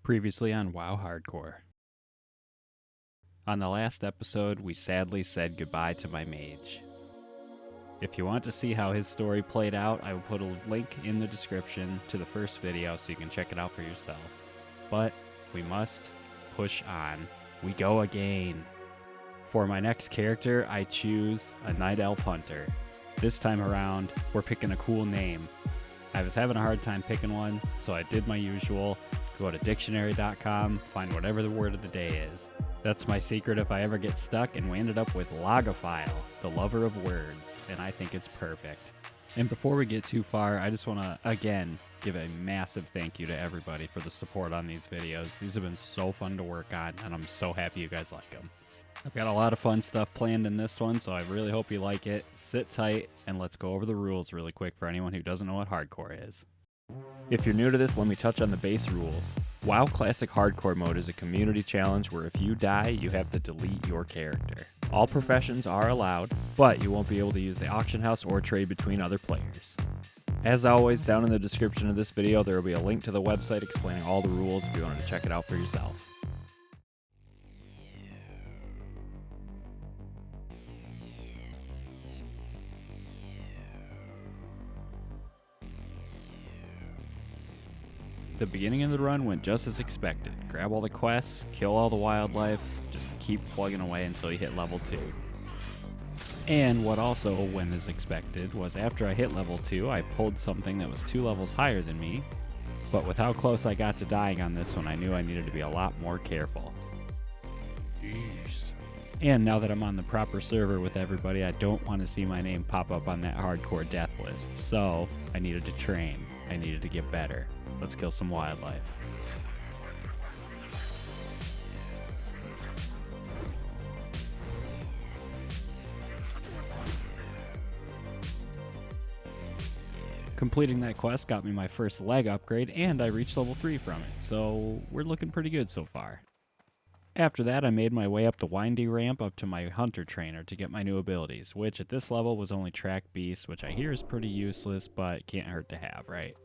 Previously on WoW Hardcore. On the last episode, we sadly said goodbye to my mage. If you want to see how his story played out, I will put a link in the description to the first video so you can check it out for yourself. But we must push on. We go again. For my next character, I choose a Night Elf Hunter. This time around, we're picking a cool name. I was having a hard time picking one, so I did my usual. Go to dictionary.com, find whatever the word of the day is. That's my secret if I ever get stuck, and we ended up with logophile, the lover of words, and I think it's perfect. And before we get too far, I just want to, again, give a massive thank you to everybody for the support on these videos. These have been so fun to work on, and I'm so happy you guys like them. I've got a lot of fun stuff planned in this one, so I really hope you like it. Sit tight, and let's go over the rules really quick for anyone who doesn't know what hardcore is. If you're new to this, let me touch on the base rules. WoW Classic Hardcore Mode is a community challenge where if you die, you have to delete your character. All professions are allowed, but you won't be able to use the auction house or trade between other players. As always, down in the description of this video, there will be a link to the website explaining all the rules if you wanted to check it out for yourself. The beginning of the run went just as expected. Grab all the quests, kill all the wildlife, just keep plugging away until you hit level 2. And what also went as expected was after I hit level 2, I pulled something that was 2 levels higher than me, but with how close I got to dying on this one, I knew I needed to be a lot more careful. Jeez. And now that I'm on the proper server with everybody, I don't want to see my name pop up on that hardcore death list, so I needed to train. I needed to get better. Let's kill some wildlife. Completing that quest got me my first leg upgrade, and I reached level 3 from it, so we're looking pretty good so far. After that, I made my way up the windy ramp up to my hunter trainer to get my new abilities, which at this level was only track beast, which I hear is pretty useless, but can't hurt to have, right?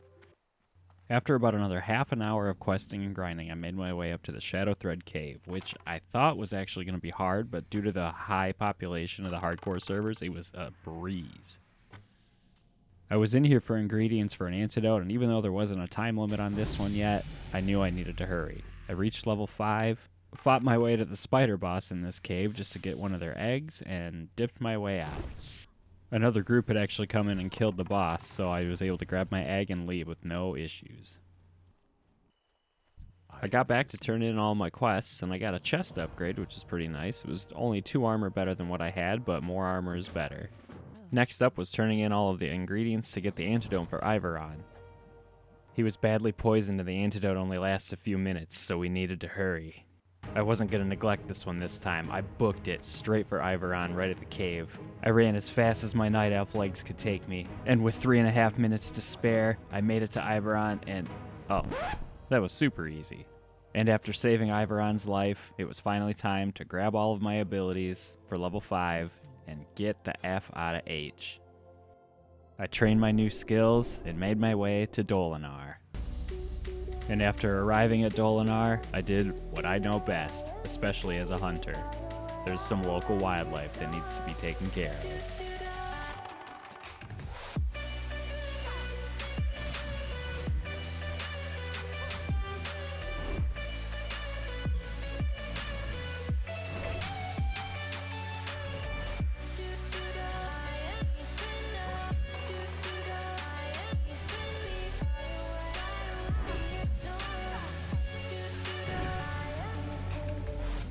After about another half an hour of questing and grinding, I made my way up to the Shadow Thread Cave, which I thought was actually going to be hard, but due to the high population of the hardcore servers, it was a breeze. I was in here for ingredients for an antidote, and even though there wasn't a time limit on this one yet, I knew I needed to hurry. I reached level 5, fought my way to the spider boss in this cave just to get one of their eggs, and dipped my way out. Another group had actually come in and killed the boss, so I was able to grab my egg and leave with no issues. I got back to turn in all my quests, and I got a chest upgrade, which is pretty nice. It was only 2 armor better than what I had, but more armor is better. Next up was turning in all of the ingredients to get the antidote for Ivaron. He was badly poisoned and the antidote only lasts a few minutes, so we needed to hurry. I wasn't going to neglect this one this time. I booked it straight for Ivaron right at the cave. I ran as fast as my night elf legs could take me, and with 3.5 minutes to spare, I made it to Ivaron and... oh, that was super easy. And after saving Ivaron's life, it was finally time to grab all of my abilities for level 5 and get the F out of H. I trained my new skills and made my way to Dolinar. And after arriving at Dolinar, I did what I know best, especially as a hunter. There's some local wildlife that needs to be taken care of.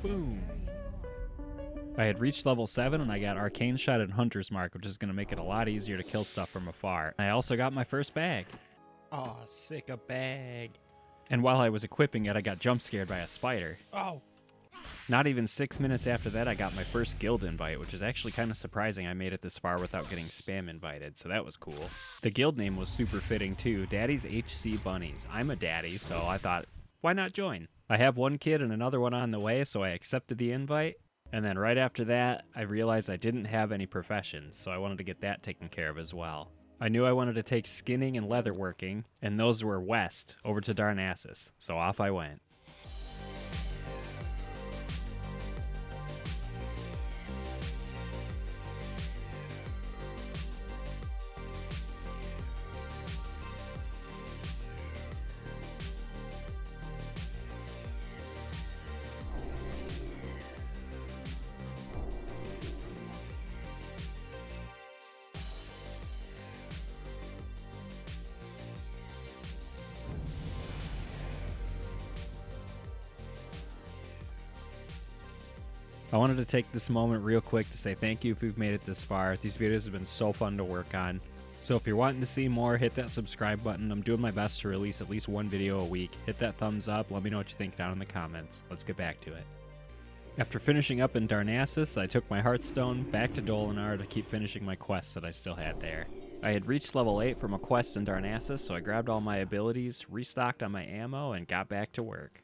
Boom. I had reached level 7 and I got Arcane Shot and Hunter's Mark, which is going to make it a lot easier to kill stuff from afar. I also got my first bag. Aw, sick, a bag. And while I was equipping it, I got jump scared by a spider. Oh. Not even 6 minutes after that, I got my first guild invite, which is actually kind of surprising I made it this far without getting spam invited, so that was cool. The guild name was super fitting too, Daddy's HC Bunnies. I'm a daddy, so I thought, why not join? I have one kid and another one on the way, so I accepted the invite. And then right after that, I realized I didn't have any professions, so I wanted to get that taken care of as well. I knew I wanted to take skinning and leatherworking, and those were west, over to Darnassus, so off I went. I wanted to take this moment real quick to say thank you if you've made it this far. These videos have been so fun to work on. So if you're wanting to see more, hit that subscribe button. I'm doing my best to release at least one video a week. Hit that thumbs up. Let me know what you think down in the comments. Let's get back to it. After finishing up in Darnassus, I took my Hearthstone back to Dolinar to keep finishing my quests that I still had there. I had reached level 8 from a quest in Darnassus, so I grabbed all my abilities, restocked on my ammo, and got back to work.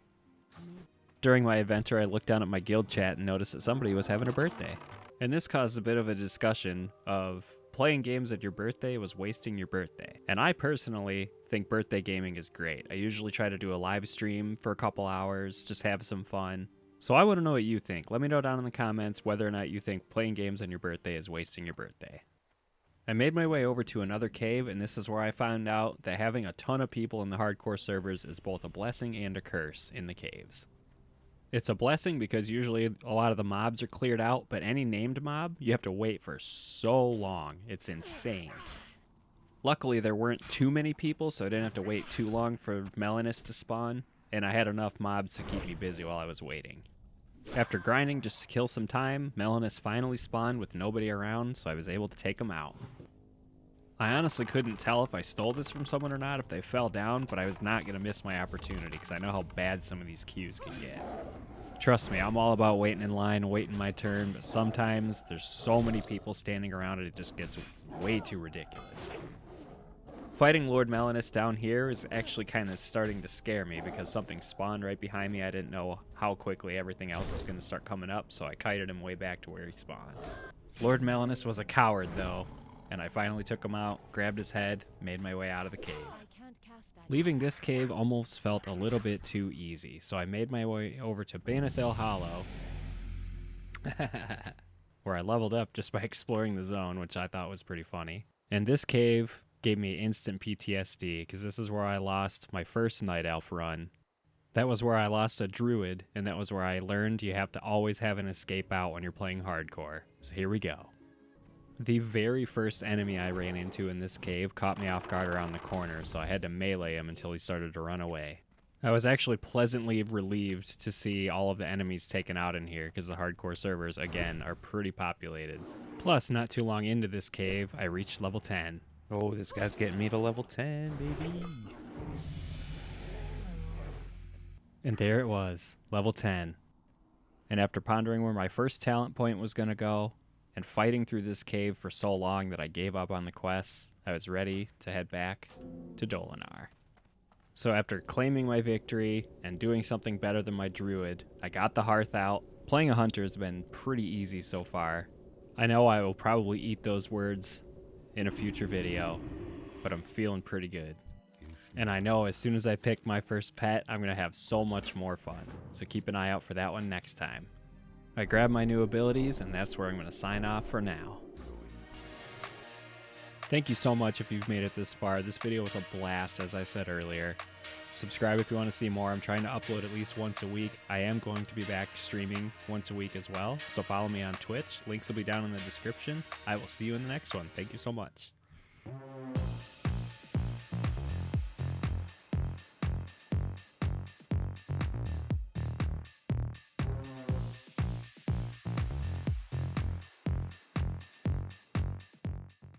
During my adventure, I looked down at my guild chat and noticed that somebody was having a birthday. And this caused a bit of a discussion of playing games at your birthday was wasting your birthday. And I personally think birthday gaming is great. I usually try to do a live stream for a couple hours, just have some fun. So I want to know what you think. Let me know down in the comments whether or not you think playing games on your birthday is wasting your birthday. I made my way over to another cave, and this is where I found out that having a ton of people in the hardcore servers is both a blessing and a curse in the caves. It's a blessing because usually a lot of the mobs are cleared out, but any named mob, you have to wait for so long. It's insane. Luckily, there weren't too many people, so I didn't have to wait too long for Melanus to spawn, and I had enough mobs to keep me busy while I was waiting. After grinding just to kill some time, Melanus finally spawned with nobody around, so I was able to take him out. I honestly couldn't tell if I stole this from someone or not if they fell down, but I was not going to miss my opportunity because I know how bad some of these queues can get. Trust me, I'm all about waiting in line, waiting my turn, but sometimes there's so many people standing around it just gets way too ridiculous. Fighting Lord Melanus down here is actually kind of starting to scare me because something spawned right behind me. I didn't know how quickly everything else is going to start coming up, so I kited him way back to where he spawned. Lord Melanus was a coward though, and I finally took him out, grabbed his head, made my way out of the cave. Leaving this cave almost felt a little bit too easy, so I made my way over to Banethil Hollow, where I leveled up just by exploring the zone, which I thought was pretty funny. And this cave gave me instant PTSD, because this is where I lost my first Night Elf run. That was where I lost a druid, and that was where I learned you have to always have an escape out when you're playing hardcore. So here we go. The very first enemy I ran into in this cave caught me off guard around the corner, so I had to melee him until he started to run away. I was actually pleasantly relieved to see all of the enemies taken out in here, because the hardcore servers, again, are pretty populated. Plus, not too long into this cave, I reached level 10. Oh, this guy's getting me to level 10, baby! And there it was, level 10. And after pondering where my first talent point was going to go, and fighting through this cave for so long that I gave up on the quests, I was ready to head back to Dolinar. So after claiming my victory and doing something better than my druid, I got the hearth out. Playing a hunter has been pretty easy so far. I know I will probably eat those words in a future video, but I'm feeling pretty good. And I know as soon as I pick my first pet, I'm going to have so much more fun. So keep an eye out for that one next time. I grabbed my new abilities, and that's where I'm going to sign off for now. Thank you so much if you've made it this far. This video was a blast, as I said earlier. Subscribe if you want to see more. I'm trying to upload at least once a week. I am going to be back streaming once a week as well, so follow me on Twitch. Links will be down in the description. I will see you in the next one. Thank you so much.